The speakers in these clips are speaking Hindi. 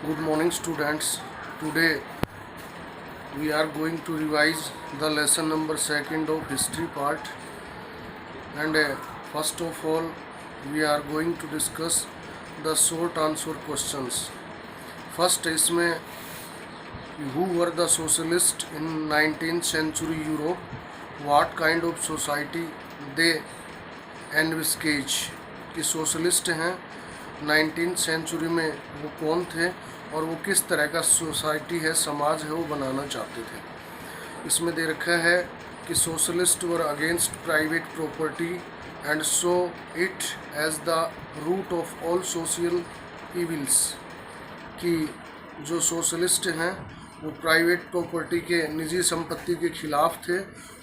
Good morning, students. Today we are going to revise the lesson number second of history part, and first of all, we are going to discuss the short answer questions. First, इसमें who were the socialists in 19th century Europe? What kind of society they envisage? कि सोशलिस्ट हैं 19th सेंचुरी में वो कौन थे और वो किस तरह का सोसाइटी है, समाज है, वो बनाना चाहते थे। इसमें दे रखा है कि socialist were against private property and saw it as the root of all social evils, कि जो सोशलिस्ट हैं वो प्राइवेट प्रॉपर्टी के, निजी संपत्ति के खिलाफ थे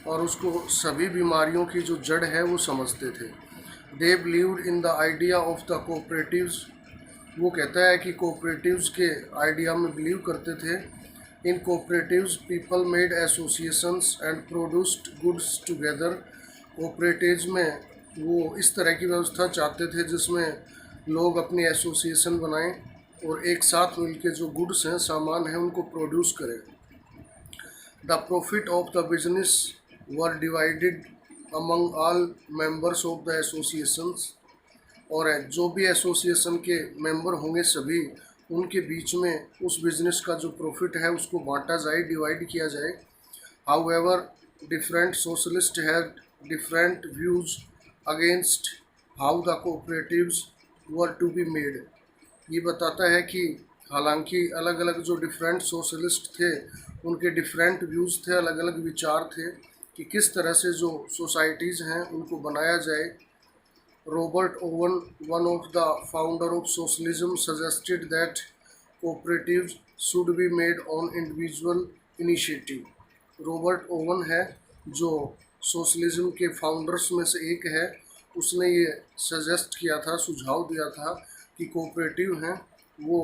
और उसको सभी बीमारियों की जो जड़ है वो समझते थे। They believed in the idea of the cooperatives, वो कहता है कि कोऑपरेटिव्स के आइडिया में बिलीव करते थे। In cooperatives people made associations and produced goods together, cooperatives में वो इस तरह की व्यवस्था चाहते थे जिसमें लोग अपनी एसोसिएशन बनाएं और एक साथ मिलकर जो गुड्स हैं, सामान हैं, उनको प्रोड्यूस करें। The profit of the business were divided among all members of the associations, और जो भी एसोसिएशन के मेंबर होंगे सभी उनके बीच में उस बिज़नेस का जो प्रॉफिट है उसको बांटा जाए, डिवाइड किया जाए। However different socialist had different views against how the cooperatives were to be made. ये बताता है कि हालांकि अलग अलग जो डिफरेंट सोशलिस्ट थे उनके डिफरेंट व्यूज़ थे, अलग अलग विचार थे कि किस तरह से जो सोसाइटीज़ हैं उनको बनाया जाए। Robert oven, one of the founder of socialism, suggested that cooperatives should be made on individual initiative। Robert oven है जो सोशलिज्म के फाउंडर्स में से एक है, उसने ये सजेस्ट किया था, सुझाव दिया था कि कोऑपरेटिव हैं वो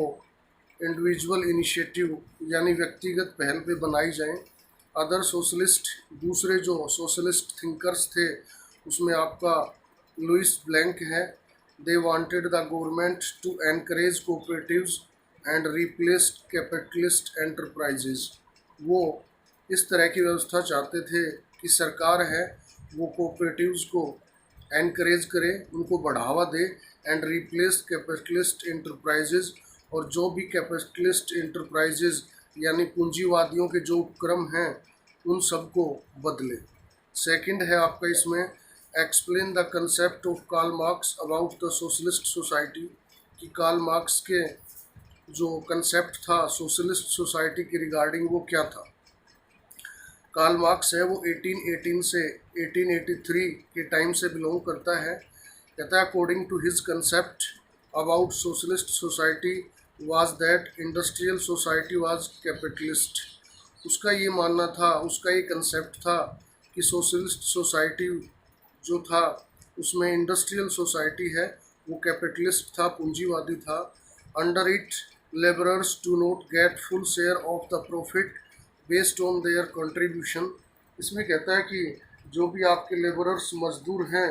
इंडिविजुअल इनिशिएटिव यानी व्यक्तिगत पहल पे बनाई जाएं। अदर सोशलिस्ट, दूसरे जो सोशलिस्ट थिंकर्स थे उसमें आपका लुइस ब्लैंक है। They wanted the government to encourage cooperatives and replace capitalist enterprises. वो इस तरह की व्यवस्था चाहते थे कि सरकार है वो कोऑपरेटिव्स को एनकरेज करे, उनको बढ़ावा दे, एंड रिप्लेस कैपिटलिस्ट एंटरप्राइजेज, और जो भी कैपिटलिस्ट एंटरप्राइजेज यानी पूंजीवादियों के जो उपक्रम हैं उन सबको बदले। सेकंड है आपका इसमें explain the concept of Karl Marx about the socialist society, कि कार्ल मार्क्स के जो कंसेप्ट था सोशलिस्ट सोसाइटी के रिगार्डिंग वो क्या था। कार्ल मार्क्स है वो 1818 से 1883 के टाइम से बिलोंग करता है। कहता है according to his concept about socialist society was that industrial society was capitalist. उसका ये मानना था, उसका ये कंसेप्ट था कि सोशलिस्ट सोसाइटी जो था उसमें इंडस्ट्रियल सोसाइटी है वो कैपिटलिस्ट था, पूंजीवादी था। Under it labourers do not get full share of the profit based on their contribution. इसमें कहता है कि जो भी आपके लेबरर्स, मजदूर हैं,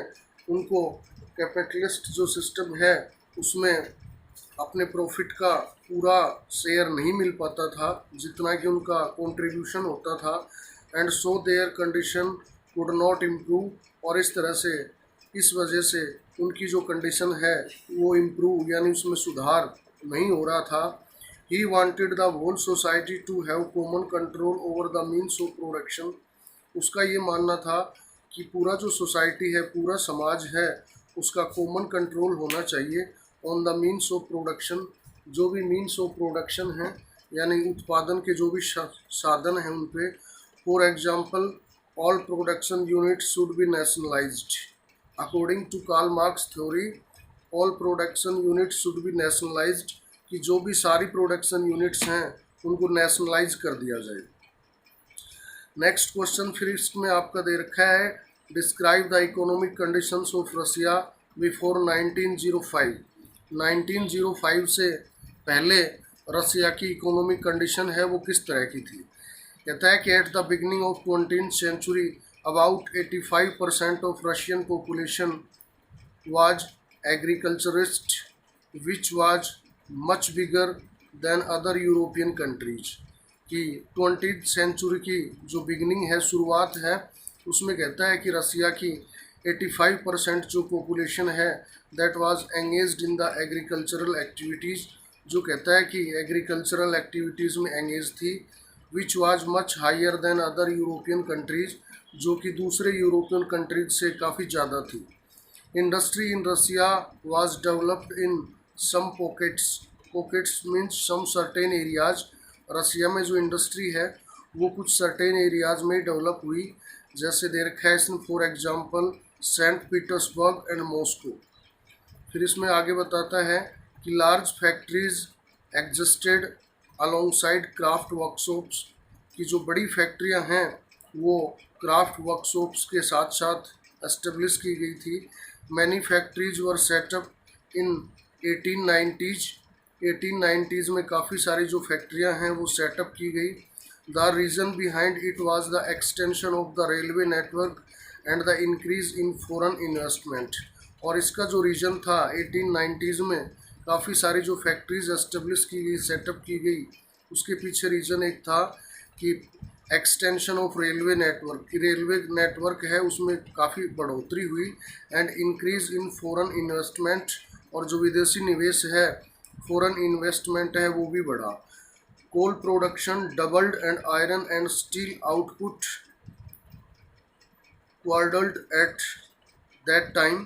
उनको कैपिटलिस्ट जो सिस्टम है उसमें अपने प्रॉफिट का पूरा शेयर नहीं मिल पाता था जितना कि उनका कंट्रीब्यूशन होता था, and so there condition could not improve, और इस तरह से, इस वजह से उनकी जो कंडीशन है वो इम्प्रूव यानी उसमें सुधार नहीं हो रहा था। He wanted the whole society to have common control over the means of production. उसका ये मानना था कि पूरा जो सोसाइटी है, पूरा समाज है, उसका कॉमन कंट्रोल होना चाहिए on the means of production, जो भी मीन्स ऑफ प्रोडक्शन हैं यानी उत्पादन के जो भी साधन हैं उन पे। For example all production units should be nationalized। According to Karl Marx theory, all production units should be nationalized, कि जो भी सारी प्रोडक्शन यूनिट्स हैं उनको नेशनलाइज कर दिया जाए। नेक्स्ट क्वेश्चन फिर इसमें आपका दे रखा है describe the economic conditions of Russia before 1905। 1905 से पहले रसिया की इकोनॉमिक कंडीशन है वो किस तरह की थी। कहता है कि at the beginning of 20th century about 85% of Russian population was agriculturist which was much bigger than other European countries. कि 20th सेंचुरी की जो बिगनिंग है, शुरुआत है, उसमें कहता है कि रसिया की 85% जो पॉपुलेशन है that was engaged in the agricultural activities, जो कहता है कि एग्रीकल्चरल एक्टिविटीज़ में एंगेज थी, which was much higher than other European countries, जो कि दूसरे यूरोपियन कंट्रीज से काफ़ी ज़्यादा थी। Industry in Russia was developed in some pockets, pockets means some certain areas. Russia में जो इंडस्ट्री है वो कुछ सर्टेन एरियाज में डेवलप हुई, जैसे दे रखा है इसमें for example Saint Petersburg and Moscow. फिर इसमें आगे बताता है कि large factories existed alongside craft workshops, की जो बड़ी फैक्ट्रियां हैं वो क्राफ्ट वर्कशॉप्स के साथ साथ एस्टेब्लिश की गई थी। Many factories were set up in 1890s, 1890s में काफ़ी सारी जो फैक्ट्रियां हैं वो सेटअप की गई। The reason behind it was the extension of the railway network and the increase in foreign investment. और इसका जो रीज़न था 1890s में काफ़ी सारी जो फैक्ट्रीज एस्टेब्लिश की गई, सेटअप की गई, उसके पीछे रीज़न एक था कि एक्सटेंशन ऑफ रेलवे नेटवर्क, की रेलवे नेटवर्क है उसमें काफ़ी बढ़ोतरी हुई, and increase in foreign investment, और जो विदेशी निवेश है, फॉरेन इन्वेस्टमेंट है, वो भी बढ़ा। Coal production doubled and iron and steel output quadrupled at that time.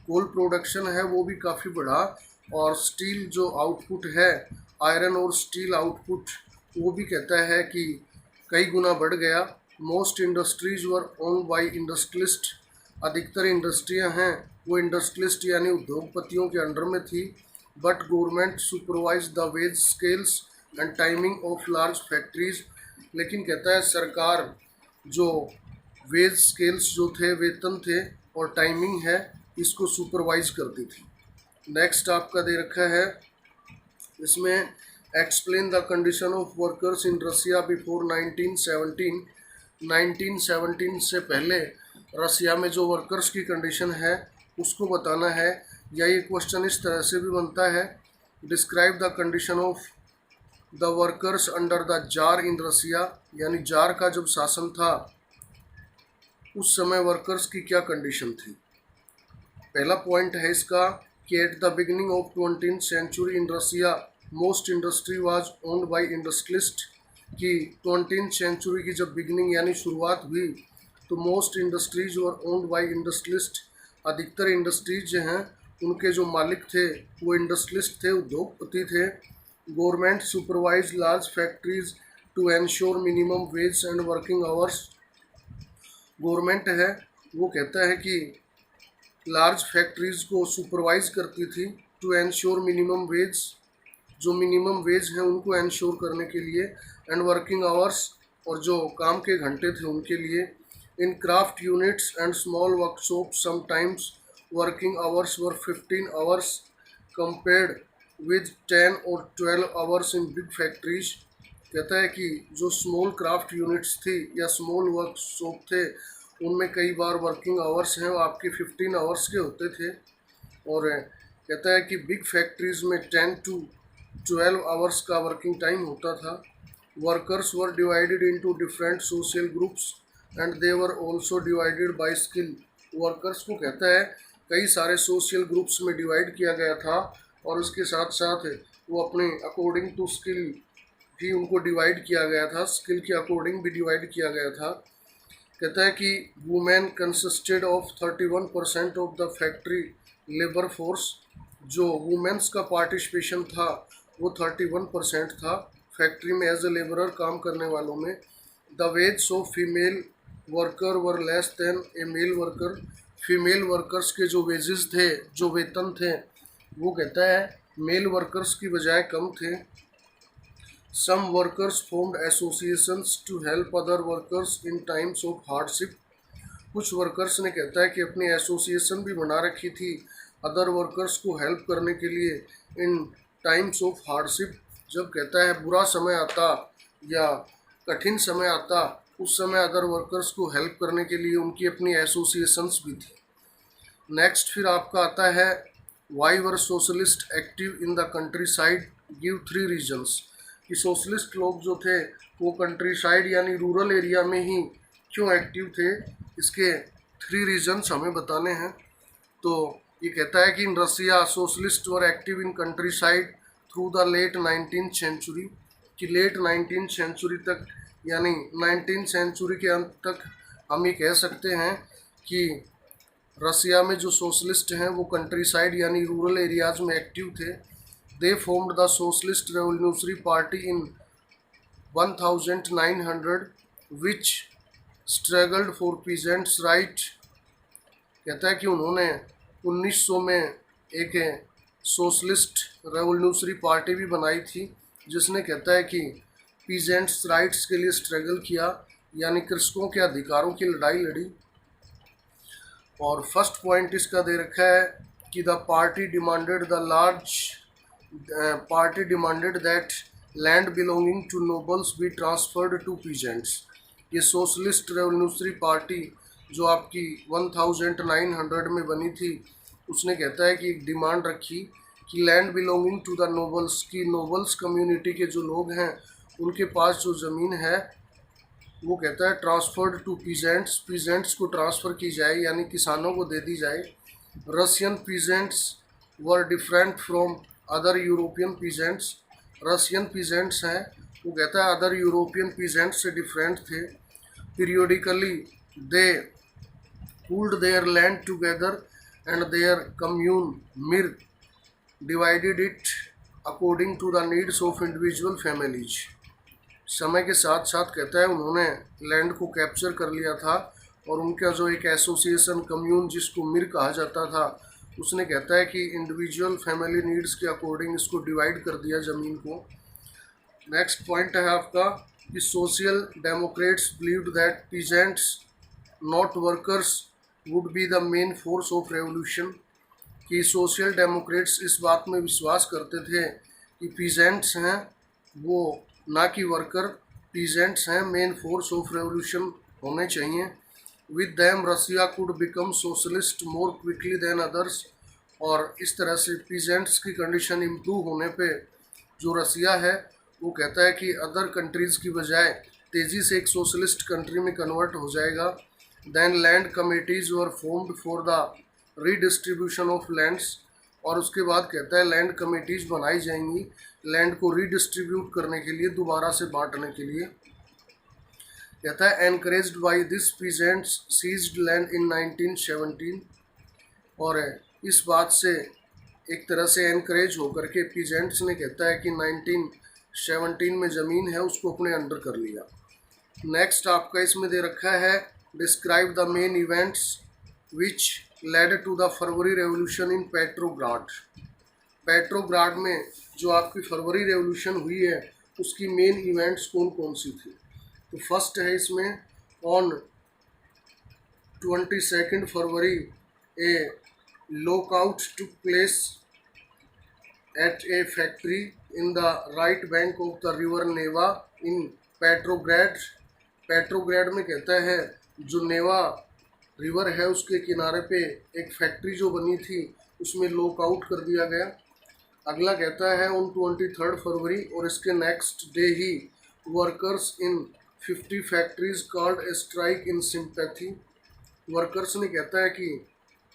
Coal production है वो भी काफ़ी बढ़ा, और स्टील जो आउटपुट है, आयरन और स्टील आउटपुट, वो भी कहता है कि कई गुना बढ़ गया। Most industries were owned by industrialist, अधिकतर इंडस्ट्रियां हैं वो इंडस्ट्रियलिस्ट यानी उद्योगपतियों के अंडर में थी। But government supervise the ways scales and timing of large factories, लेकिन कहता है सरकार जो वेज स्केल्स जो थे, वेतन थे, और टाइमिंग है, इसको सुपरवाइज करती थी। नेक्स्ट आपका दे रखा है इसमें explain the condition of workers in Russia before 1917। 1917 से पहले रसिया में जो वर्कर्स की कंडीशन है उसको बताना है, या ये क्वेश्चन इस तरह से भी बनता है, describe the condition of the workers under the tsar in Russia, यानी जार का जब शासन था उस समय वर्कर्स की क्या कंडीशन थी। पहला पॉइंट है इसका कि at the beginning of 20th century in Russia most industry was owned by industrialist, कि 20th सेंचुरी की जब बिगिनिंग यानी शुरुआत हुई तो most industries were owned by industrialist, अधिकतर इंडस्ट्रीज जो हैं उनके जो मालिक थे वो इंडस्ट्रियलिस्ट थे, उद्योगपति थे। Government supervise large factories to ensure minimum wage and working hours, government है वो कहता है कि लार्ज फैक्ट्रीज़ को सुपरवाइज करती थी टू एंश्योर मिनिमम वेज, जो मिनिमम वेज हैं उनको एंश्योर करने के लिए, एंड वर्किंग आवर्स, और जो काम के घंटे थे उनके लिए। इन craft units and small workshop sometimes working hours were 15 hours compared with 10 और 12 आवर्स इन बिग फैक्ट्रीज। कहता है कि जो स्मॉल क्राफ्ट यूनिट्स थी या स्मॉल वर्कशॉप थे उनमें कई बार वर्किंग आवर्स हैं वो आपके 15 आवर्स के होते थे, और कहता है कि बिग फैक्ट्रीज़ में 10 to 12 आवर्स का वर्किंग टाइम होता था। Workers were divided into different social groups and they were also divided by skill. Workers को कहता है कई सारे सोशल ग्रुप्स में डिवाइड किया गया था, और उसके साथ साथ वो अपने अकॉर्डिंग टू स्किल भी उनको डिवाइड किया गया था, स्किल के अकॉर्डिंग भी डिवाइड किया गया था। कहता है कि women consisted of 31% of the factory labour force, जो वुमेन्स का पार्टिसिपेशन था वो 31% था फैक्ट्री में एज ए लेबरर काम करने वालों में। The wage of female worker were less than a male worker, female workers के जो वेजेस थे, जो वेतन थे, वो कहता है मेल वर्कर्स की बजाय कम थे। Some workers formed associations to help other workers in times of hardship, कुछ वर्कर्स ने कहता है कि अपनी एसोसिएशन भी बना रखी थी अदर वर्कर्स को हेल्प करने के लिए इन टाइम्स ऑफ हार्डशिप, जब कहता है बुरा समय आता या कठिन समय आता उस समय अदर वर्कर्स को हेल्प करने के लिए उनकी अपनी एसोसिएशंस भी थी। नेक्स्ट फिर आपका आता है why were socialist active in the countryside, give three reasons कि सोशलिस्ट लोग जो थे वो कंट्री साइड यानी रूरल एरिया में ही क्यों एक्टिव थे, इसके थ्री रीजन्स हमें बताने हैं। तो ये कहता है कि in Russia socialist were active in countryside through the late 19th century, कि लेट 19th सेंचुरी तक यानी 19th सेंचुरी के अंत तक हम ये कह सकते हैं कि रसिया में जो सोशलिस्ट हैं वो कंट्री साइड यानी रूरल एरियाज में एक्टिव थे। दे formed the socialist revolutionary party in 1900 which struggled for peasants right. कहता है कि उन्होंने 1900 में एक सोशलिस्ट रेवोल्यूशनरी पार्टी भी बनाई थी जिसने कहता है कि पीजेंट्स राइट्स के लिए स्ट्रगल किया, यानी कृषकों के अधिकारों की लड़ाई लड़ी। और फर्स्ट पॉइंट इसका दे रखा है कि the party demanded that land belonging to nobles be transferred to peasants. ये सोशलिस्ट रेवोल्यूशनरी पार्टी जो आपकी 1900 में बनी थी, उसने कहता है कि एक डिमांड रखी कि land belonging to the nobles, की नोबल्स कम्युनिटी के जो लोग हैं उनके पास जो ज़मीन है वो कहता है ट्रांसफर्ड टू पीजेंट्स, पीजेंट्स को ट्रांसफ़र की जाए यानी किसानों को दे दी जाए। Russian peasants were different from other European peasants, Russian peasants हैं वो कहता है अदर यूरोपियन पीजेंट्स से डिफरेंट थे। Periodically they pooled their land together and their commune mir divided it according to the needs of individual families. समय के साथ साथ कहता है उन्होंने लैंड को कैप्चर कर लिया था और उनका जो एक एसोसिएशन कम्यून जिसको मिर कहा जाता था, उसने कहता है कि इंडिविजुअल फैमिली नीड्स के अकॉर्डिंग इसको डिवाइड कर दिया ज़मीन को। नेक्स्ट पॉइंट है आपका कि social Democrats believed that peasants not workers would be the main force of revolution, कि सोशल डेमोक्रेट्स इस बात में विश्वास करते थे कि पीजेंट्स हैं वो ना कि वर्कर, पीजेंट्स हैं मेन फोर्स ऑफ रेवोल्यूशन होने चाहिए। With them Russia could become socialist more quickly than others, और इस तरह से पीजेंट्स की कंडीशन इम्प्रूव होने पे जो रसिया है वो कहता है कि अदर कंट्रीज़ की बजाय तेज़ी से एक सोशलिस्ट कंट्री में कन्वर्ट हो जाएगा। Then land committees were formed for the redistribution of lands, और उसके बाद कहता है लैंड कमेटीज़ बनाई जाएंगी लैंड को रीडिस्ट्रीब्यूट करने के लिए, दोबारा से बांटने के लिए। कहता है encouraged by this peasants seized land in 1917, और इस बात से एक तरह से एनकरेज होकर के पीजेंट्स ने कहता है कि 1917 में ज़मीन है उसको अपने अंडर कर लिया। नेक्स्ट आपका इसमें दे रखा है describe the main events which led to the February revolution in Petrograd. Petrograd में जो आपकी फरवरी रेवोल्यूशन हुई है उसकी मेन इवेंट्स कौन कौन सी थी। तो फर्स्ट है इसमें on 22 February a lockout took place at a factory in the right bank of the river Neva in Petrograd. Petrograd में कहता है जो नेवा रिवर है उसके किनारे पे एक फैक्ट्री जो बनी थी उसमें लॉकआउट कर दिया गया। अगला कहता है ऑन 23 फरवरी, और इसके next day he workers in 50 factories called a strike in sympathy. Workers ने कहता है कि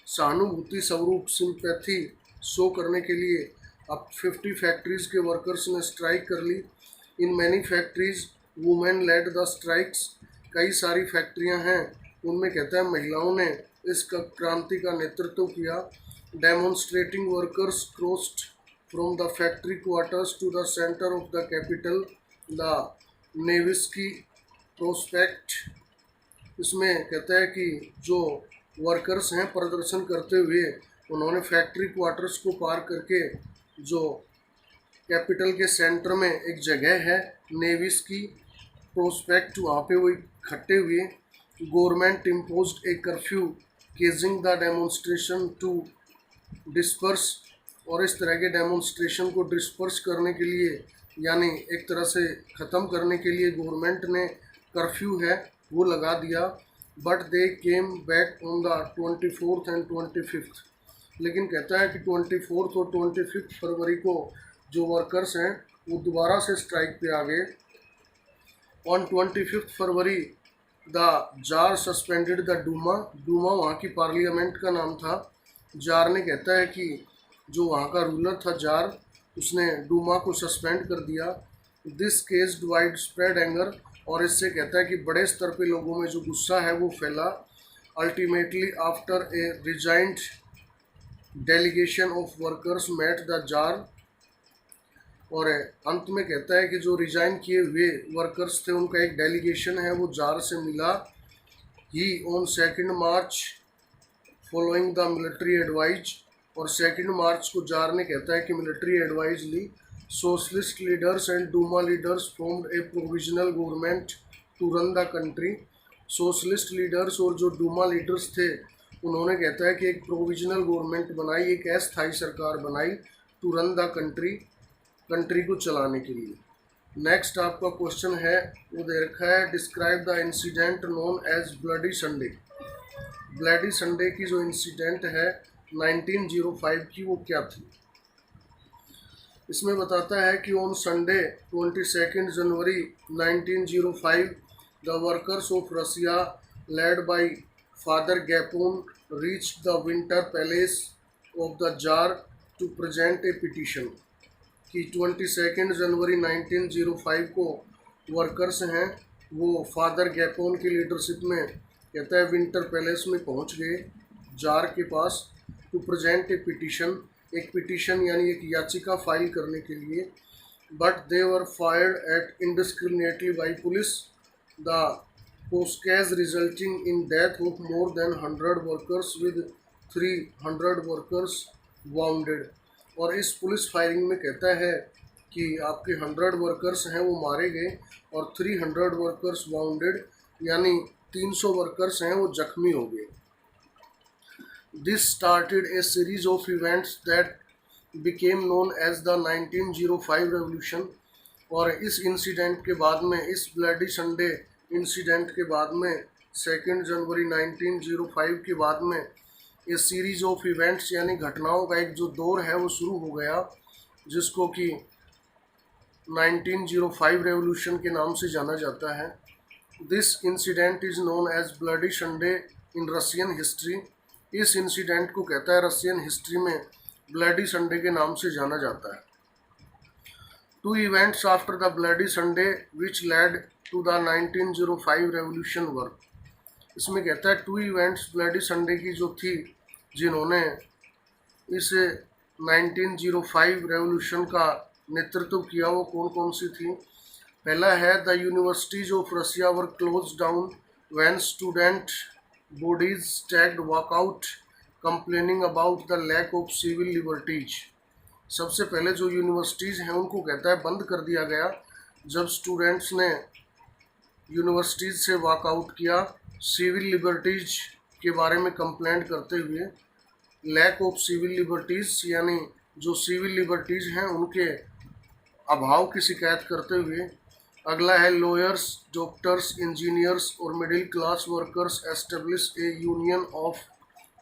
सहानुभूति स्वरूप सिंपैथी शो करने के लिए अब 50 फैक्ट्रीज के वर्कर्स ने स्ट्राइक कर ली। In many factories women led the strikes, कई सारी फैक्ट्रियां हैं उनमें कहता है महिलाओं ने इस क्रांति का नेतृत्व किया। Demonstrating workers crossed from the factory quarters to the centre of the capital the Nevsky Prospekt. इसमें कहता है कि जो वर्कर्स हैं प्रदर्शन करते हुए उन्होंने फैक्ट्री क्वार्टर्स को पार करके जो कैपिटल के सेंटर में एक जगह है नेविस्की प्रोस्पेक्ट, वहाँ पे वो इकट्ठे हुए। Government imposed a curfew causing the demonstration to disperse, और इस तरह के डेमोन्स्ट्रेशन को डिस्पर्स करने के लिए यानी एक तरह से ख़त्म करने के लिए गवर्नमेंट ने कर्फ्यू है वो लगा दिया। But they came back on the 24th and 25th, लेकिन कहता है कि 24th और 25th फरवरी को जो वर्कर्स हैं वो दोबारा से स्ट्राइक पे आ गए। On 25 February the tsar suspended the Duma. Duma वहाँ की पार्लियामेंट का नाम था। जार ने कहता है कि जो वहाँ का रूलर था जार, उसने डूमा को सस्पेंड कर दिया। This case wide spread anger, और इससे कहता है कि बड़े स्तर पे लोगों में जो गुस्सा है वो फैला। Ultimately after a resigned delegation of workers met the jar, और अंत में कहता है कि जो रिजाइन किए हुए वर्कर्स थे उनका एक डेलीगेशन है वो जार से मिला। He on 2 March following the military advice, और 2 मार्च को जार ने कहता है कि मिलिट्री एडवाइज ली। Socialist leaders and Duma leaders formed a provisional government to run the country. Socialist leaders और जो डूमा लीडर्स थे उन्होंने कहता है कि एक प्रोविजनल गवर्नमेंट बनाई, एक अस्थायी सरकार बनाई, टू रन द कंट्री को चलाने के लिए। नेक्स्ट आपका क्वेश्चन है वो दे रखा है, describe the incident known as Bloody Sunday. Bloody Sunday की जो इंसिडेंट है 1905 की वो क्या थी। इसमें बताता है कि on Sunday 22 January 1905 the workers of Russia led by father Gapon reach the Winter Palace of the tsar to present a petition. कि 22 जनवरी 1905 को वर्कर्स हैं वो फादर गैपोन की लीडरशिप में कहता है विंटर पैलेस में पहुंच गए जार के पास, टू प्रेजेंट ए पिटीशन, एक पिटीशन यानी एक याचिका फाइल करने के लिए। But they were fired at indiscriminately by police, the पोस्केज resulting in death of more than 100 workers with 300 workers wounded. और इस पुलिस फायरिंग में कहता है कि आपके 100 वर्कर्स हैं वो मारे गए और 300 वर्कर्स वाउंडेड, यानी 300 वर्कर्स हैं वो जख्मी हो गए। This started a series of events that became known as the 1905 revolution. और इस इंसिडेंट के बाद में, इस ब्लडी संडे इंसिडेंट के बाद में, 2 जनवरी 1905 के बाद में ये सीरीज ऑफ इवेंट्स यानी घटनाओं का एक जो दौर है वो शुरू हो गया, जिसको कि 1905 रेवोल्यूशन के नाम से जाना जाता है। This incident is known as Bloody Sunday in Russian history. इस इंसिडेंट को कहता है रशियन हिस्ट्री में ब्लडी संडे के नाम से जाना जाता है। 2 events after the Bloody Sunday which led to the 1905 revolution were. इसमें कहता है 2 इवेंट्स ब्लडी संडे की जो थी जिन्होंने इस 1905 रेवोल्यूशन का नेतृत्व किया, वो कौन कौन सी थी। पहला है the universities of Russia were closed down when student bodies staged walkout complaining about the lack of civil liberties. सबसे पहले जो यूनिवर्सिटीज़ हैं उनको कहता है बंद कर दिया गया जब स्टूडेंट्स ने यूनिवर्सिटीज़ से वॉकआउट किया सिविल लिबर्टीज के बारे में कंप्लेंट करते हुए। लैक ऑफ सिविल लिबर्टीज यानी जो सिविल लिबर्टीज हैं उनके अभाव की शिकायत करते हुए। अगला है लॉयर्स, डॉक्टर्स, इंजीनियर्स और middle class workers establish A union of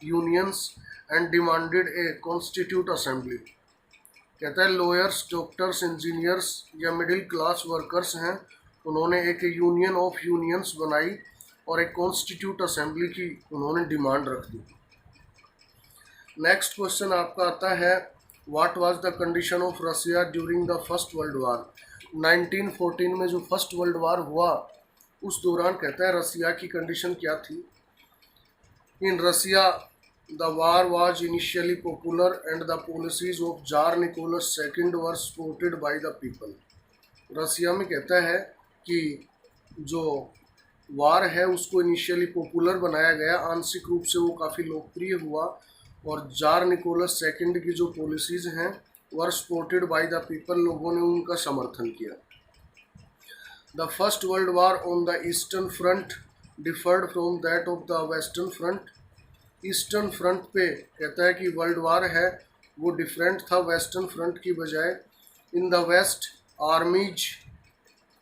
unions and demanded A constitute assembly. कहता है लॉयर्स, डॉक्टर्स, इंजीनियर्स या मिडिल क्लास वर्कर्स हैं, उन्होंने एक यूनियन ऑफ यूनियंस बनाई और एक कॉन्स्टिट्यूट असेंबली की उन्होंने डिमांड रख दी। नेक्स्ट क्वेश्चन आपका आता है what was the condition of Russia during the first world war. 1914 में जो फर्स्ट वर्ल्ड वार हुआ उस दौरान कहता है रसिया की कंडीशन क्या थी। In Russia the war was initially popular and the policies of tsar Nicholas second were supported by the people. Russia में कहता है कि जो वार है उसको इनिशियली पॉपुलर बनाया गया, आंशिक रूप से वो काफ़ी लोकप्रिय हुआ, और जार निकोलस सेकंड की जो पॉलिसीज़ हैं वर सपोर्टेड बाय द पीपल, लोगों ने उनका समर्थन किया। The first world war on the eastern front deferred from that of the western front. Eastern front पे कहता है कि वर्ल्ड वार है वो डिफरेंट था वेस्टर्न फ्रंट की बजाय। In the west armies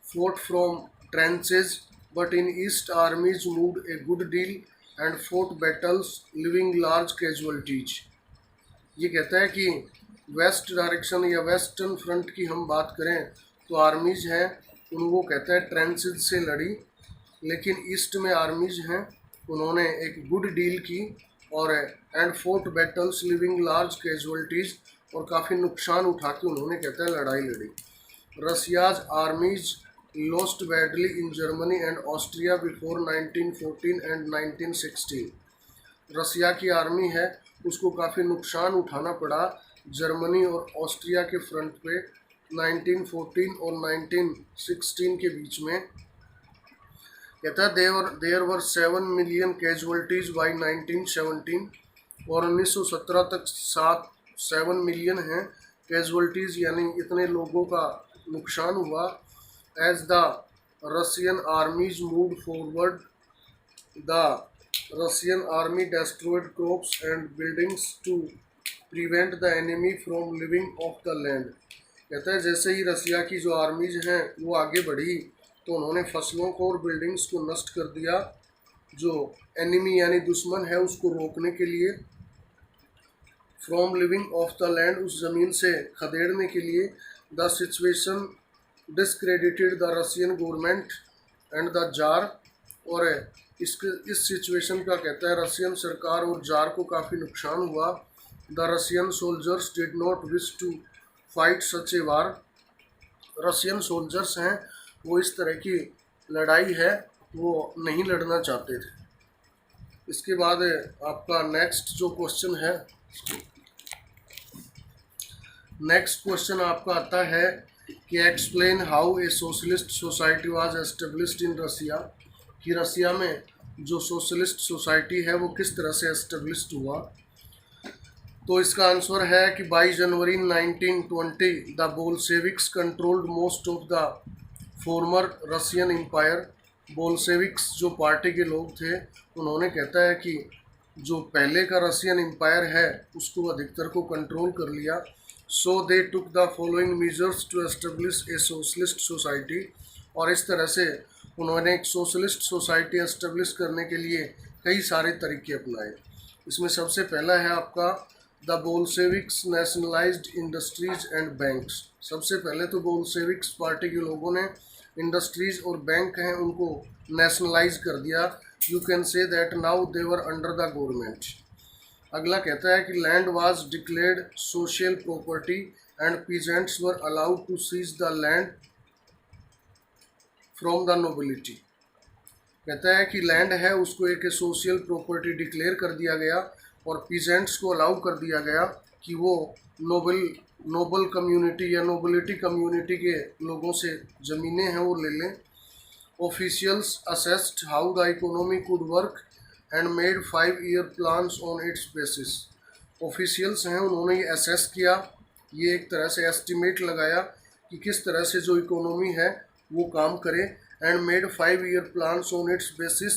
fought from trenches, but in east armies moved a good deal and fought battles leaving large casualties। ये कहता है कि वेस्ट डायरेक्शन या वेस्टर्न फ्रंट की हम बात करें तो आर्मीज हैं उनको कहते हैं ट्रेंचेज से लड़ी, लेकिन ईस्ट में आर्मीज हैं उन्होंने एक गुड डील की और and fort battles living large casualties और काफ़ी नुकसान उठा के उन्होंने कहते हैं लड़ाई लड़ी। Russia's आर्मीज lost badly in Germany and Austria before 1914 and 1916। रसिया की आर्मी है उसको काफ़ी नुकसान उठाना पड़ा जर्मनी और ऑस्ट्रिया के फ्रंट पे 1914 और 1916 के बीच में। कहता है there were 7 million casualties by 1917 और 1917 तक 7 मिलियन हैं कैजुअलिटीज़, यानी इतने लोगों का नुकसान हुआ। As the Russian armies move forward the Russian army destroyed crops and buildings to prevent the enemy from living off the land। कहता है जैसे ही रसिया की जो आर्मीज हैं वो आगे बढ़ी तो उन्होंने फसलों को और बिल्डिंग्स को नष्ट कर दिया, जो एनिमी यानी दुश्मन है उसको रोकने के लिए। From living off the land, उस ज़मीन से खदेड़ने के लिए। The situation discredited the Russian government and the jar, और इस सिचुएशन का कहता है रशियन सरकार और जार को काफ़ी नुकसान हुआ। The Russian soldiers did not wish to fight such a war, Russian soldiers हैं वो इस तरह की लड़ाई है वो नहीं लड़ना चाहते थे। इसके बाद आपका नेक्स्ट जो क्वेश्चन है, नेक्स्ट क्वेश्चन आपका आता है कि explain how a socialist society was established in Russia, कि रसिया में जो सोशलिस्ट सोसाइटी है वो किस तरह से एस्टेब्लिश्ड हुआ। तो इसका आंसर है कि 22 January 1920 the Bolsheviks controlled most of the former Russian empire. Bolsheviks जो पार्टी के लोग थे उन्होंने कहता है कि जो पहले का रशियन एम्पायर है उसको अधिकतर को कंट्रोल कर लिया। So they took the following measures to establish a socialist society, और इस तरह से उन्होंने एक सोशलिस्ट सोसाइटी एस्टेब्लिश करने के लिए कई सारे तरीके अपनाए। इसमें सबसे पहला है आपका the Bolsheviks nationalised industries and banks. सबसे पहले तो बोल्शेविक्स पार्टी के लोगों ने इंडस्ट्रीज और बैंक हैं उनको नेशनलाइज कर दिया। You can say that now they were under the government. अगला कहता है कि land was declared social property and peasants were allowed to seize the land from the nobility. कहता है कि लैंड है उसको एक सोशल प्रॉपर्टी डिक्लेयर कर दिया गया और पीजेंट्स को अलाउ कर दिया गया कि वो नोबल कम्युनिटी या नोबिलिटी कम्युनिटी के लोगों से ज़मीनें हैं वो ले लें। Officials assessed how the economy could work and made 5-year plans on it's basis. Officials हैं उन्होंने ये असेस किया, ये एक तरह से एस्टिमेट लगाया कि किस तरह से जो इकोनॉमी है वो काम करे, and made 5-year plans on it's basis,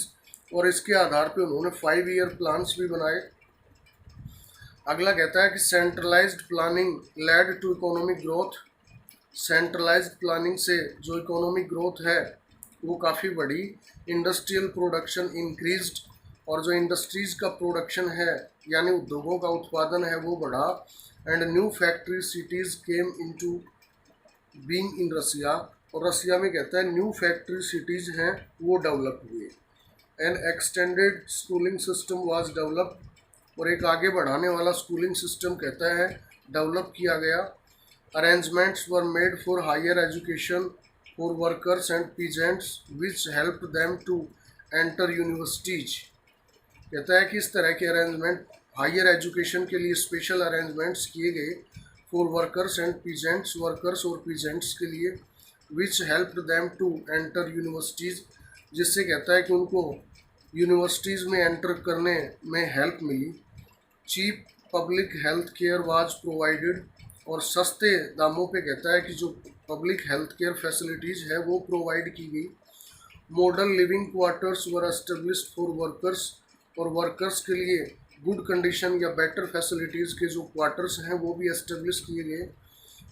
और इसके आधार पे उन्होंने 5-year प्लान्स भी बनाए। अगला कहता है कि centralised planning led to economic growth. Centralised planning से जो इकोनॉमिक ग्रोथ है वो काफ़ी बढ़ी। इंडस्ट्रियल प्रोडक्शन इंक्रीज्ड, और जो इंडस्ट्रीज़ का प्रोडक्शन है यानी उद्योगों का उत्पादन है वो बढ़ा। And new factory cities came into being in Russia, और रसिया में कहता है न्यू फैक्ट्री सिटीज़ हैं वो डेवलप हुए। N extended schooling system was develop, और एक आगे बढ़ाने वाला स्कूलिंग सिस्टम कहता है डेवलप किया गया। Arrangements were made for higher education for workers and peasants which help them to enter universities. कहता है कि इस तरह के अरेंजमेंट हायर एजुकेशन के लिए स्पेशल अरेंजमेंट्स किए गए for workers and peasants, workers और पीजेंट्स के लिए, which help them to enter universities, जिससे कहता है कि उनको यूनिवर्सिटीज़ में एंटर करने में हेल्प मिली। Cheap public health care was provided, और सस्ते दामों पे कहता है कि जो पब्लिक हेल्थ केयर फैसिलिटीज़ है वो प्रोवाइड की गई। Model living quarters were established for workers, और वर्कर्स के लिए गुड कंडीशन या बेटर फैसिलिटीज़ के जो क्वार्टर्स हैं वो भी एस्टेब्लिश किए गए।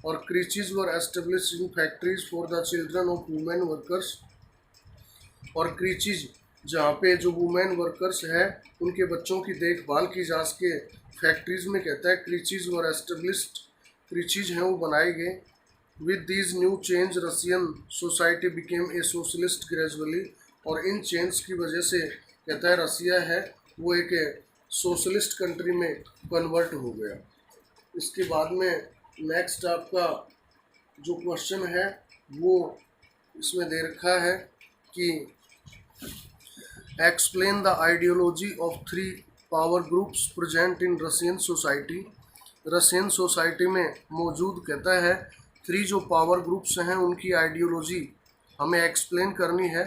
और creches were established in factories for the children of women workers, और क्रीचीज जहाँ पे जो वुमेन वर्कर्स हैं उनके बच्चों की देखभाल की जा सके फैक्ट्रीज़ में कहता है क्रीचीज़ वर एस्टेब्लिश्ड ट्रिचीज हैं वो बनाए गए। With these new change Russian society became a socialist gradually, और इन चेंज की वजह से कहता है रसिया है वो एक सोशलिस्ट कंट्री में कन्वर्ट हो गया। इसके बाद में नेक्स्ट आपका जो क्वेश्चन है वो इसमें दे रखा है कि explain the ideology of 3 power groups present in Russian society. Russian society में मौजूद कहता है 3 जो पावर ग्रुप्स हैं उनकी आइडियोलॉजी हमें एक्सप्लेन करनी है।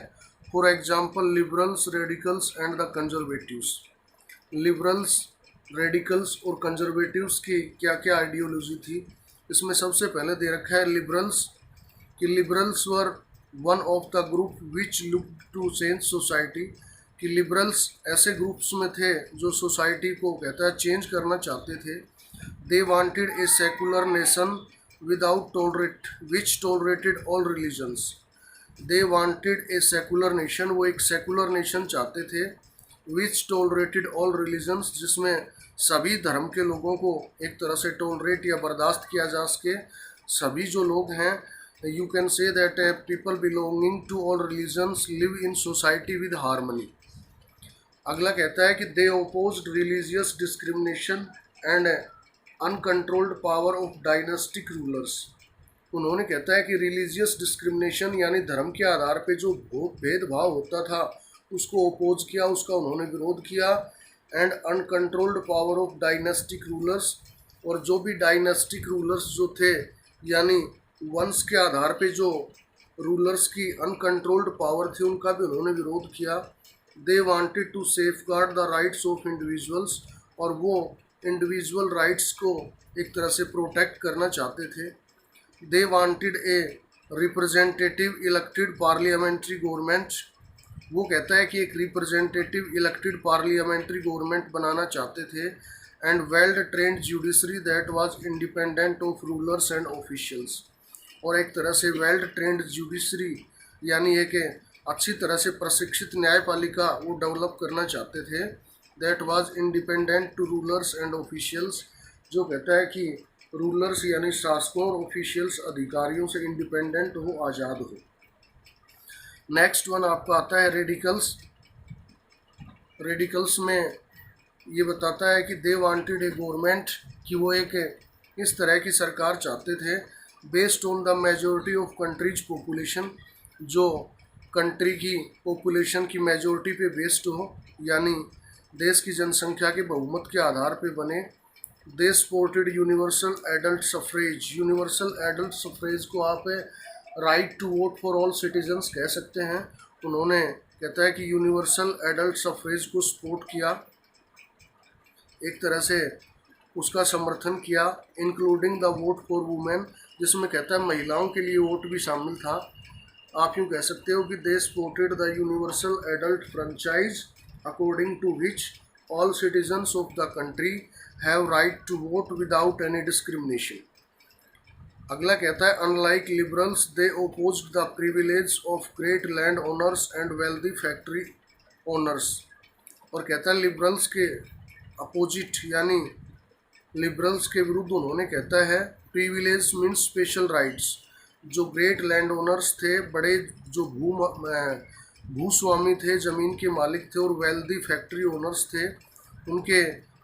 For example liberals, radicals and the conservatives. Liberals, radicals और कंजर्वेटिव्स की क्या क्या आइडियोलॉजी थी, इसमें सबसे पहले दे रखा है लिबरल्स कि liberals were one of the group which look to change society, कि लिबरल्स ऐसे ग्रुप्स में थे जो सोसाइटी को कहता है चेंज करना चाहते थे। They wanted a secular nation without tolerate which tolerated all religions. They wanted a secular nation, वो एक सेकुलर नेशन चाहते थे। विच टॉलरेटेड ऑल रिलीजन्स, जिसमें सभी धर्म के लोगों को एक तरह से टॉलरेट या बर्दाश्त किया जा सके। सभी जो लोग हैं, you can say that people belonging to all religions live in society with harmony. अगला कहता है कि they opposed religious discrimination and uncontrolled power of dynastic rulers. उन्होंने कहता है कि रिलीजियस डिस्क्रिमिनेशन यानी धर्म के आधार पे जो भेदभाव होता था उसको ओपोज किया, उसका उन्होंने विरोध किया। And uncontrolled power of dynastic rulers, और जो भी डायनेस्टिक रूलर्स जो थे यानी वंश के आधार पे जो रूलर्स की अनकंट्रोल्ड पावर थी उनका भी उन्होंने विरोध किया। They wanted to safeguard the rights of individuals, और वो इंडिविजुअल राइट्स को एक तरह से प्रोटेक्ट करना चाहते थे। They wanted a representative elected parliamentary government, वो कहता है कि एक रिप्रेजेंटेटिव इलेक्टेड पार्लियामेंट्री गवर्नमेंट बनाना चाहते थे। And well trained judiciary that was independent of rulers and officials, और एक तरह से वेल ट्रेंड जुडिशरी यानी एक अच्छी तरह से प्रशिक्षित न्यायपालिका वो डेवलप करना चाहते थे। That was independent to rulers and officials, जो कहता है कि रूलर्स यानी शासकों और ऑफिशियल्स अधिकारियों से इंडिपेंडेंट हो, आज़ाद हो। नेक्स्ट वन आपका आता है रेडिकल्स। रेडिकल्स में ये बताता है कि दे वांटेड ए गवर्नमेंट, कि वो एक इस तरह की सरकार चाहते थे based on the majority of countries population, जो कंट्री की पॉपुलेशन की मेजॉरिटी पे बेस्ड हो, यानी देश की जनसंख्या के बहुमत के आधार पे बने। They supported universal adult suffrage. Universal adult suffrage को आप right to vote for all citizens कह सकते हैं। उन्होंने कहता है कि यूनिवर्सल एडल्ट सफरेज को सपोर्ट किया, एक तरह से उसका समर्थन किया। Including the vote for women, जिसमें कहता है महिलाओं के लिए वोट भी शामिल था। आप यूँ कह सकते हो कि they supported the universal adult franchise according to which all citizens of the country have right to vote without any discrimination. अगला कहता है unlike liberals they opposed the privilege of great land owners and wealthy factory owners, और कहता है लिबरल्स के अपोजिट यानी लिबरल्स के विरुद्ध उन्होंने कहता है प्रिविलेज मीन्स स्पेशल राइट्स। जो ग्रेट लैंड ओनर्स थे, बड़े जो भूस्वामी थे, ज़मीन के मालिक थे, और वेल्दी फैक्ट्री ओनर्स थे, उनके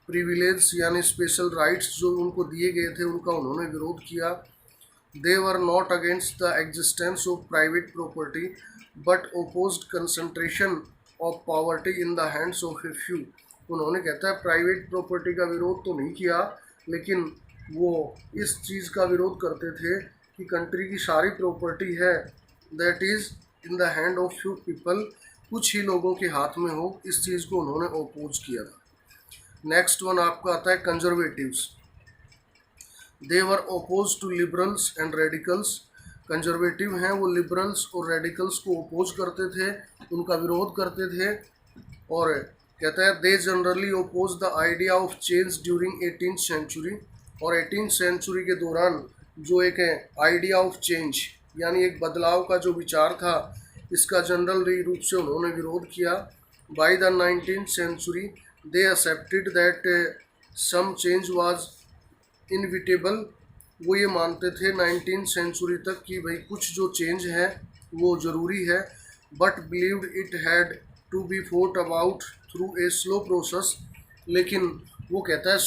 प्रिविलेज यानी स्पेशल राइट्स जो उनको दिए गए थे उनका उन्होंने विरोध किया। They were not against the existence of private property but opposed concentration of poverty in the hands of a few. उन्होंने कहता है प्राइवेट प्रॉपर्टी का विरोध तो नहीं किया, लेकिन वो इस चीज़ का विरोध करते थे कि कंट्री की सारी प्रॉपर्टी है that is in the hand of few people, कुछ ही लोगों के हाथ में हो, इस चीज़ को उन्होंने ओपोज किया था। नेक्स्ट वन आपका आता है conservatives. They were oppose to liberals and radicals. Conservative हैं वो लिबरल्स और रेडिकल्स को ओपोज करते थे, उनका विरोध करते थे। और कहता है they generally oppose the idea of change during 18th century, और 18th सेंचुरी के दौरान जो एक आइडिया ऑफ चेंज यानी एक बदलाव का जो विचार था, इसका जनरल रूप से उन्होंने विरोध किया। By the 19th century they accepted that some change was inevitable, वो ये मानते थे 19th सेंचुरी तक कि भाई कुछ जो चेंज है वो ज़रूरी है, but believed it had to be brought about through a slow process. लेकिन वो कहता है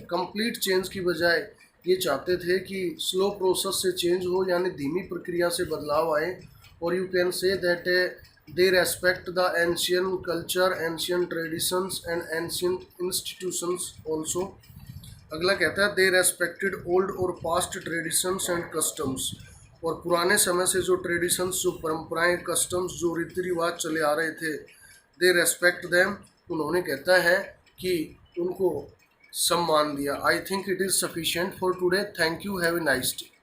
कंप्लीट चेंज की बजाय ये चाहते थे कि स्लो प्रोसेस से चेंज हो, यानी धीमी प्रक्रिया से बदलाव आए। और you can say that they respect the ancient culture, ancient traditions and ancient institutions also. अगला कहता है दे रेस्पेक्टेड ओल्ड और पास्ट ट्रेडिशंस एंड कस्टम्स। और पुराने समय से जो ट्रेडिशंस, जो परंपराएं, कस्टम्स, जो रीति रिवाज चले आ रहे थे, दे रेस्पेक्ट देम, उन्होंने कहता है कि उनको सम्मान दिया। I think it is sufficient for today. Thank you, have a nice day.